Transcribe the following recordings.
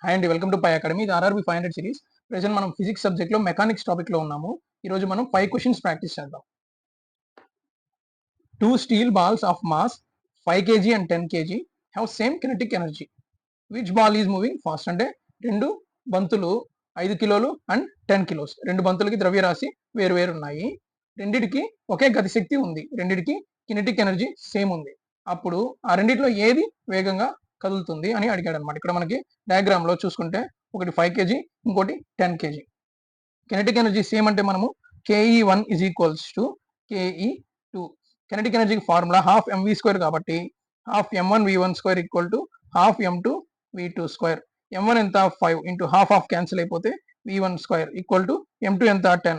Hi అండి, welcome to pi academy. ఇది RRB 500 series. Present మనం ఫిజిక్స్ సబ్జెక్ట్ లో మెకానిక్స్ టాపిక్ లో ఉన్నాము. ఈ రోజు మనం 5 క్వశ్చన్స్ ప్రాక్టీస్ చేద్దాం. 2 steel balls of mass 5 kg and 10 kg have same kinetic energy. Which ball is moving fast? అంటే రెండు బంతులు 5 కిలోలు అండ్ 10 కిలోస్. రెండు బంతులకి ద్రవ్యరాశి వేరు వేరు ఉన్నాయి. రెండిటికి ఒకే గతిశక్తి ఉంది. రెండిటికి కినెటిక్ ఎనర్జీ సేమ్ ఉంది. అప్పుడు ఆ రెండిట్లో ఏది వేగంగా కదులుతుంది అని అడిగాడు అనమాట. ఇక్కడ మనకి డయాగ్రామ్ లో చూసుకుంటే ఒకటి 5 kg, ఇంకోటి 10 kg. కినెటిక్ ఎనర్జీ సేమ్ అంటే మనము KE1 is equals to KE2. Kinetic ఎనర్జీకి ఫార్ములా హాఫ్ mv² కాబట్టి half m1 v1² equal to half m2 v2². m1 ఎంత 5 ఇంటూ హాఫ్ ఆఫ్ క్యాన్సిల్ అయిపోతే v1² ఈక్వల్ టు m2 ఎంత 10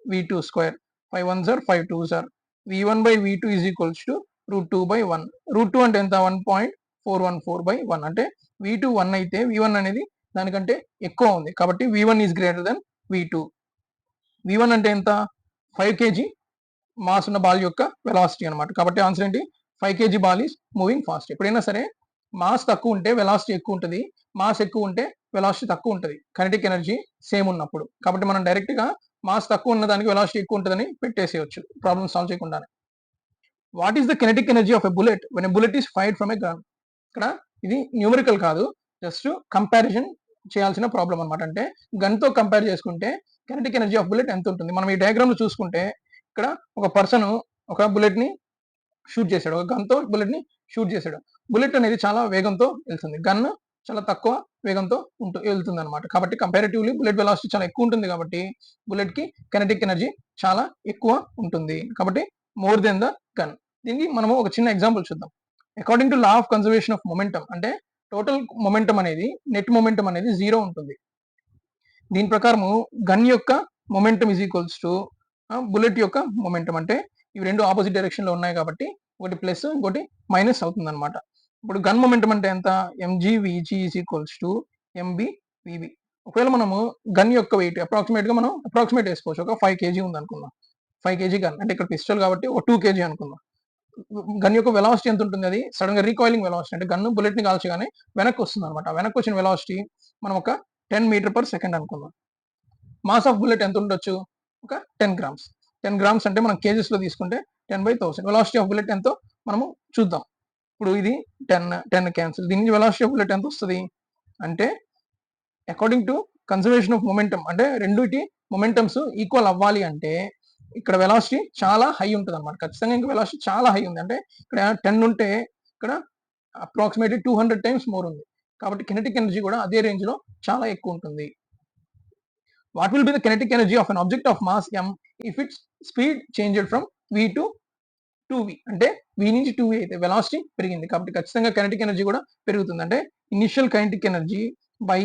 v2². 5 1s are 5 2s are v1 by v2 is equals to √2/1. √2 అంటే ఎంత 1.414/1. అంటే v2 1 అయితే v1 అనేది దానికంటే ఎక్కువ ఉంది కాబట్టి v1 is greater than v2. v1 అంటే ఎంత 5 kg మాస్ ఉన్న బాల్ యొక్క వెలాసిటీ అనమాట. కాబట్టి ఆన్సర్ ఏంటి 5 kg ball is moving fast. ఎప్పుడైనా సరే మాస్ తక్కువ ఉంటే వెలాసిటీ ఎక్కువ ఉంటుంది, మాస్ ఎక్కువ ఉంటే వెలాసిటీ తక్కువ ఉంటుంది కైనెటిక్ ఎనర్జీ సేమ్ ఉన్నప్పుడు. కాబట్టి మనం డైరెక్ట్ గా మాస్ తక్కువ ఉన్న దానికి వెలాసిటీ ఎక్కువ ఉంటుందని పెట్టేసేయచ్చు ప్రాబ్లమ్ సాల్వ్ చేయకుండానే. What is the kinetic energy of a bullet when a bullet is fired from a gun? ఇక్కడ ఇది న్యూమరికల్ కాదు, జస్ట్ కంపారిజన్ చేయాల్సిన ప్రాబ్లం అనమాట. అంటే గన్ తో కంపేర్ చేసుకుంటే కినెటిక్ ఎనర్జీ ఆఫ్ బుల్లెట్ ఎంత ఉంటుంది. మనం ఈ డయాగ్రామ్ లో చూసుకుంటే ఇక్కడ ఒక పర్సన్ ఒక బుల్లెట్ ని షూట్ చేశాడు, ఒక గన్ తో బుల్లెట్ ని షూట్ చేశాడు. బుల్లెట్ అనేది చాలా వేగంతో వెళ్తుంది, గన్ చాలా తక్కువ వేగంతో వెళ్తుంది అనమాట. కాబట్టి కంపారిటివ్లీ బుల్లెట్ వెలాసిటీ చాలా ఎక్కువ ఉంటుంది కాబట్టి బుల్లెట్ కి కినెటిక్ ఎనర్జీ చాలా ఎక్కువ ఉంటుంది, కాబట్టి మోర్ దెన్ ద గన్. దీనికి మనము ఒక చిన్న ఎగ్జాంపుల్ చూద్దాం. According to law of conservation of momentum అంటే టోటల్ మొమెంటం అనేది నెట్ మొమెంటం అనేది 0 ఉంటుంది. దీని ప్రకారము గన్ యొక్క momentum is equals to bullet యొక్క మొమెంటం. అంటే ఇవి రెండు ఆపోజిట్ డైరెక్షన్ లో ఉన్నాయి కాబట్టి ఒకటి ప్లస్ ఇంకోటి మైనస్ అవుతుంది అనమాట. ఇప్పుడు గన్ మొమెంటం అంటే ఎంత mgvg is equals to mbvb. ఒకవేళ మనము గన్ యొక్క వెయిట్ అప్రాక్సిమేట్ గా మనం అప్రాక్సిమేట్ వేసుకోవచ్చు. ఒక 5 kg ఉంది అనుకుందాం. 5 kg గన్ అంటే ఇక్కడ పిస్టల్ కాబట్టి ఒక 2 kg అనుకుందాం. గన్ యొక్క వెలాసిటీ ఎంత ఉంటుంది? అది సడన్ గా రీకాయిలింగ్ వెలాసిటీ, అంటే గన్ను బుల్లెట్ ని కాల్చగానే వెనక్కి వస్తుంది అనమాట. వెనక్కి వచ్చిన వెలాసిటీ మనం ఒక 10 మీటర్/సెకండ్ అనుకుందాం. మాస్ ఆఫ్ బుల్లెట్ ఎంత ఉండొచ్చు? ఒక 10 grams. 10 grams అంటే మనం కేజెస్ లో తీసుకుంటే 10/1000. వెలాసిటీ ఆఫ్ బుల్లెట్ ఎంతో మనము చూద్దాం. ఇప్పుడు ఇది 10 క్యాన్సిల్, దీని నుంచి వెలాసిటీ ఆఫ్ బుల్లెట్ ఎంత వస్తుంది అంటే according to conservation of momentum అంటే రెండుటి మొమెంటమ్స్ ఈక్వల్ అవ్వాలి అంటే ఇక్కడ వెలాసిటీ చాలా హై ఉంటుంది అనమాట. ఖచ్చితంగా ఇంకా వెలాసిటీ చాలా హై ఉంది. అంటే ఇక్కడ 10 ఉంటే ఇక్కడ అప్రాక్సిమేట్లీ 200 times మోర్ ఉంది. కాబట్టి కినెటిక్ ఎనర్జీ కూడా అదే రేంజ్ లో చాలా ఎక్కువ ఉంటుంది. What will be the kinetic energy of an object of mass m if it's speed changed from v to 2v? అంటే v నుంచి 2v అయితే వెలాసిటీ పెరిగింది కాబట్టి ఖచ్చితంగా కైనెటిక్ ఎనర్జీ కూడా పెరుగుతుంది. అంటే initial kinetic energy by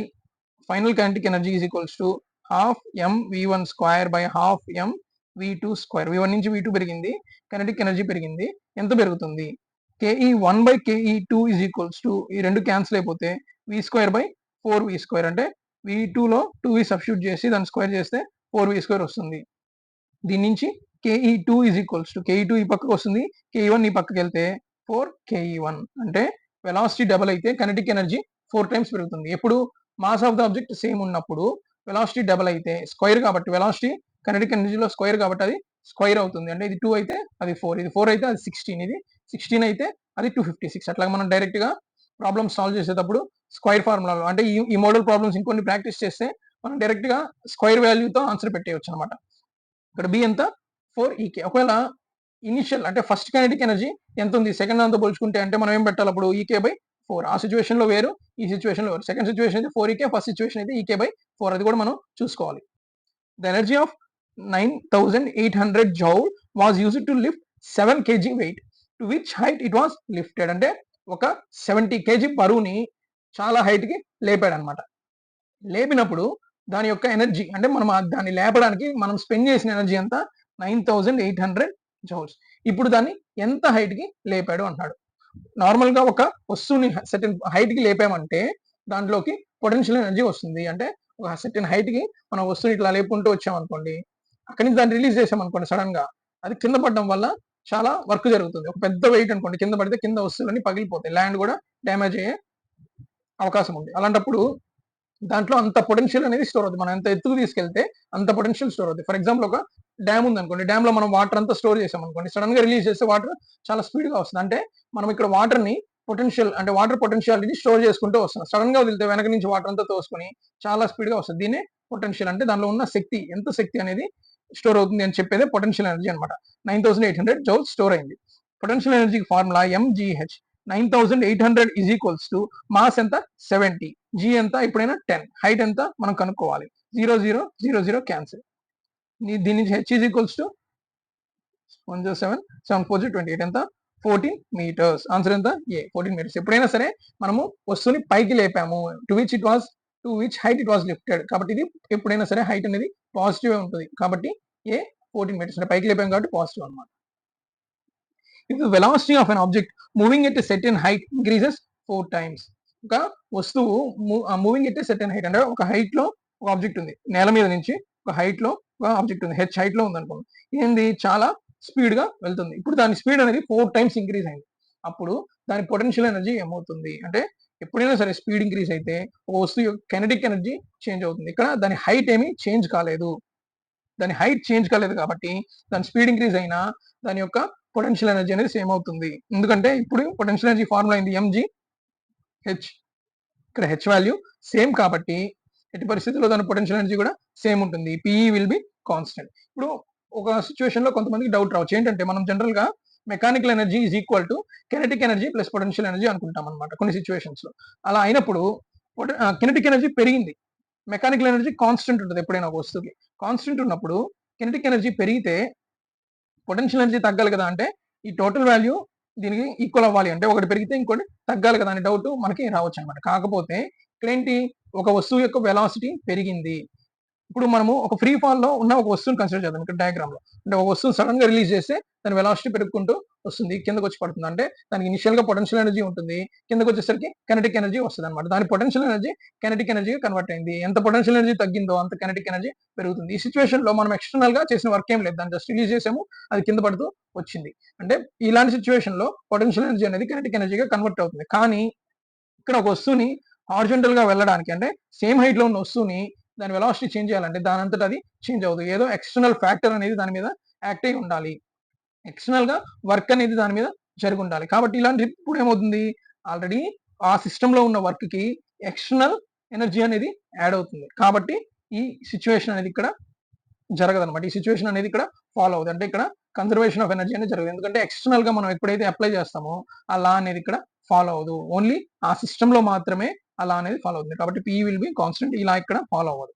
final kinetic energy is equals to half mv1² by half mv2². v1 నుంచి v2 పెరిగింది, కైనెటిక్ ఎనర్జీ పెరిగింది. ఎంత పెరుగుతుంది? ke1 by ke2 is equals to ఈ రెండు క్యాన్సిల్ అయిపోతే v² బై 4v². అంటే v2 లో 2v సబ్స్టిట్యూట్ చేసి దాన్ని స్క్వేర్ చేస్తే 4v² వస్తుంది. దీని నుంచి ke2 is equals to ke2 ఈ పక్కకు వస్తుంది, ke1 ఈ పక్కకి వెళ్తే 4ke1. అంటే వెలాసిటీ డబుల్ అయితే కైనెటిక్ ఎనర్జీ 4 times పెరుగుతుంది. ఎప్పుడు mass of the object same ఉన్నప్పుడు వెలాసిటీ డబుల్ అయితే స్క్వేర్ కాబట్టి వెలాసిటీ కైనెటిక్ ఎనర్జీలో స్క్వేర్ కాబట్టి అది స్క్వేర్ అవుతుంది. అంటే ఇది 2 అయితే అది 4, ఇది 4 అయితే అది 16, ఇది 16 అయితే అది 256. అట్లా మనం డైరెక్ట్ గా ప్రాబ్లమ్ సాల్వ్ చేసేటప్పుడు స్క్వేర్ ఫార్ములాలో అంటే ఈ మోడల్ ప్రాబ్లమ్స్ ఇంకొన్ని ప్రాక్టీస్ చేస్తే మనం డైరెక్ట్ గా స్క్వేర్ వాల్యూతో ఆన్సర్ పెట్టేయచ్చు అనమాట. ఇక్కడ బి ఎంత 4ek. ఒకవేళ ఇనిషియల్ అంటే ఫస్ట్ కైనెటిక్ ఎనర్జీ ఎంత ఉంది సెకండ్ దాంతో పోల్చుకుంటే అంటే మనం ఏం పెట్టాలి అప్పుడు ek/4. ఆ సిచ్యువేషన్ లో వేరు, ఈ సిచ్యువేషన్ లో వేరు. సెకండ్ సిచ్యువేషన్ అయితే 4ek, ఫస్ట్ సిచ్యువేషన్ అయితే ek/4. అది కూడా మనం చూసుకోవాలి. The energy of 9800 joule was used to lift 7 kg weight. To which height it was lifted? అంటే ఒక 70 kg బరువుని చాలా హైట్ కి లేపాడు అనమాట. లేపినప్పుడు దాని యొక్క ఎనర్జీ అంటే మనం దాన్ని లేపడానికి మనం స్పెండ్ చేసిన ఎనర్జీ ఎంత 9800 joules. ఇప్పుడు దాన్ని ఎంత హైట్ కి లేపాడు అంటాడు. నార్మల్ గా ఒక వస్తువుని సర్టెన్ హైట్ కి లేపామంటే దాంట్లోకి పొటెన్షియల్ ఎనర్జీ వస్తుంది. అంటే ఒక సర్టెన్ హైట్ కి మనం వస్తువుని ఇట్లా లేపుకుంటూ వచ్చామనుకోండి, అక్కడి నుంచి దాన్ని రిలీజ్ చేసామనుకోండి సడన్ గా, అది కింద పడడం వల్ల చాలా వర్క్ జరుగుతుంది. ఒక పెద్ద వెయిట్ అనుకోండి కింద పడితే కింద వస్తువులన్నీ పగిలిపోతాయి, ల్యాండ్ కూడా డ్యామేజ్ అయ్యే అవకాశం ఉంది. అలాంటప్పుడు దాంట్లో అంత పొటెన్షియల్ అనేది స్టోర్ అవుతుంది. మనం ఎంత ఎత్తుకు తీసుకెళ్తే అంత పొటెన్షియల్ స్టోర్ అవుతుంది. ఫర్ ఎగ్జాంపుల్ ఒక డ్యామ్ ఉందనుకోండి. డ్యామ్‌లో మనం వాటర్ అంతా స్టోర్ చేసామనుకోండి. సడెన్‌గా రిలీజ్ చేస్తే వాటర్ చాలా స్పీడ్‌గా వస్తుంది. అంటే మనం ఇక్కడ వాటర్‌ని పొటెన్షియల్ అంటే వాటర్ పొటెన్షియాలిటీని స్టోర్ చేసుకుంటూ వస్తున్నాం. సడెన్‌గా వదిలితే వెనక నుంచి వాటర్ అంతా తోసుకొని చాలా స్పీడ్‌గా వస్తది. దీన్నే పొటెన్షియల్ అంటే దానిలో ఉన్న శక్తి ఎంత శక్తి అనేది స్టోర్ అవుతుంది అని చెప్పేదే పొటెన్షియల్ ఎనర్జీ అన్నమాట. 9800 జౌల్స్ స్టోర్ అయింది. పొటెన్షియల్ ఎనర్జీకి formula MGH. 9800 is equals to mass ఎంత 70, జీ ఎంత ఎప్పుడైనా 10, హైట్ ఎంత మనం కనుక్కోవాలి. 0 0 0 0 క్యాన్సిల్. దీని నుంచి హెచ్ ఈజ్ ఈక్వల్స్ టు 107 7 4 28 ఎంత 14 మీటర్స్. ఆన్సర్ ఎంత ఏ 14 మీటర్స్. ఎప్పుడైనా సరే మనము వస్తువుని పైకి లేపాము to which height it was lifted. కాబట్టి ఇది ఎప్పుడైనా సరే హైట్ అనేది పాజిటివ్ ఉంటుంది. కాబట్టి ఏ 14 మీటర్స్ అంటే పైకి లేపాం కాబట్టి పాజిటివ్ అన్నమాట. If the velocity of an object moving at a certain height increases 4 times. ఒక వస్తువు మూవింగ్ ఎట్ సెర్టెన్ హైట్ అంటే ఒక హైట్ లో ఒక ఆబ్జెక్ట్ ఉంది. నేల మీద నుంచి ఒక హైట్ లో ఒక ఆబ్జెక్ట్ ఉంది. హెచ్ హైట్ లో ఉంది అనుకోండి. ఏంది చాలా స్పీడ్ గా వెళ్తుంది. ఇప్పుడు దాని స్పీడ్ అనేది 4 టైమ్స్ ఇంక్రీజ్ అయింది. అప్పుడు దాని పొటెన్షియల్ ఎనర్జీ ఏమవుతుంది అంటే ఎప్పుడైనా సరే స్పీడ్ ఇంక్రీజ్ అయితే ఒక వస్తువు యొక్క కెనెటిక్ ఎనర్జీ చేంజ్ అవుతుంది. ఇక్కడ దాని హైట్ ఏమీ చేంజ్ కాలేదు. దాని హైట్ చేంజ్ కాలేదు కాబట్టి దాని స్పీడ్ ఇంక్రీజ్ అయినా దాని యొక్క పొటెన్షియల్ ఎనర్జీ అనేది సేమ్ అవుతుంది. ఎందుకంటే ఇప్పుడు పొటెన్షియల్ ఎనర్జీ ఫార్ములా అయింది ఎంజీ హెచ్. ఇక్కడ హెచ్ వాల్యూ సేమ్ కాబట్టి ఎట్టి పరిస్థితుల్లో దాని పొటెన్షియల్ ఎనర్జీ కూడా సేమ్ ఉంటుంది. PE will be constant. ఇప్పుడు ఒక సిచ్యువేషన్ లో కొంతమందికి డౌట్ రావచ్చు. ఏంటంటే మనం జనరల్ గా mechanical energy is equal to kinetic energy plus potential energy అనుకుంటాం అనమాట కొన్ని సిచ్యువేషన్స్ లో. అలా అయినప్పుడు కెనెటిక్ ఎనర్జీ పెరిగింది. మెకానికల్ ఎనర్జీ కాన్స్టెంట్ ఉంటుంది ఎప్పుడైనా ఒక వస్తువుకి. కాన్స్టెంట్ ఉన్నప్పుడు కెనెటిక్ ఎనర్జీ పెరిగితే పొటెన్షియల్ ఎనర్జీ తగ్గాలి కదా అంటే ఈ టోటల్ వాల్యూ దీనికి ఈక్వల్ అవ్వాలి అంటే ఒకటి పెరిగితే ఇంకోటి తగ్గాలి కదా అనే డౌట్ మనకి రావచ్చు అనమాట. కాకపోతే ఇక్కడేంటి ఒక వస్తువు యొక్క వెలాసిటీ పెరిగింది. ఇప్పుడు మనము ఒక ఫ్రీ ఫాల్ లో ఉన్న ఒక వస్తువుని కన్సిడర్ చేద్దాం ఇక్కడ డయాగ్రామ్ లో. అంటే ఒక వస్తువు సడన్ గా రిలీజ్ చేస్తే దాని వెలాసిటీ పెరుగుకుంటూ వస్తుంది. కిందకి వచ్చి పడుతుంది. అంటే దానికి ఇనిషియల్ గా పొటెన్షియల్ ఎనర్జీ ఉంటుంది. కిందకి వచ్చేసరికి కెనెటిక్ ఎనర్జీ వస్తుంది అనమాట. దాని potential energy kinetic energy convert అయింది. ఎంత పొటెన్షియల్ ఎనర్జీ తగ్గిందో అంత కెనెటిక్ ఎనర్జీ పెరుగుతుంది. ఈ సిచ్యువేషన్ లో మనం ఎక్స్టర్నల్ గా చేసిన వర్క్ ఏం లేదు. దాన్ని జస్ట్ రిలీజ్ చేసాము, అది కింద పడుతూ వచ్చింది. అంటే ఇలాంటి సిచ్యువేషన్ లో పొటెన్షియల్ ఎనర్జీ అనేది కెనెటిక్ ఎనర్జీగా కన్వర్ట్ అవుతుంది. కానీ ఇక్కడ ఒక వస్తువుని హారిజాంటల్ గా వెళ్ళడానికి అంటే సేమ్ హైట్ లో ఉన్న వస్తువుని దాని వెలాసిటీ చేంజ్ చేయాలంటే దాని అంతటా అది చేంజ్ అవ్వదు. ఏదో ఎక్స్టర్నల్ ఫ్యాక్టర్ అనేది దాని మీద యాక్ట్ అయి ఉండాలి. ఎక్స్టర్నల్ గా వర్క్ అనేది దాని మీద జరిగి ఉండాలి. కాబట్టి ఇలాంటి ఇప్పుడు ఏమవుతుంది ఆల్రెడీ ఆ సిస్టమ్ లో ఉన్న వర్క్ కి ఎక్స్టర్నల్ ఎనర్జీ అనేది యాడ్ అవుతుంది. కాబట్టి ఈ సిచ్యువేషన్ అనేది ఇక్కడ జరగదనమాట. ఈ సిచ్యువేషన్ అనేది ఇక్కడ ఫాలో అవుతుంది. అంటే ఇక్కడ కన్జర్వేషన్ ఆఫ్ ఎనర్జీ అనేది జరగదు. ఎందుకంటే ఎక్స్టర్నల్ గా మనం ఎప్పుడైతే అప్లై చేస్తామో ఆ లా అనేది ఇక్కడ ఫాలో అవ్వదు. ఓన్లీ ఆ సిస్టమ్ లో మాత్రమే ఆ లా అనేది ఫాలో అవుతుంది. కాబట్టి పి విల్ బి కాన్స్టెంట్. ఇలా ఇక్కడ ఫాలో అవ్వదు.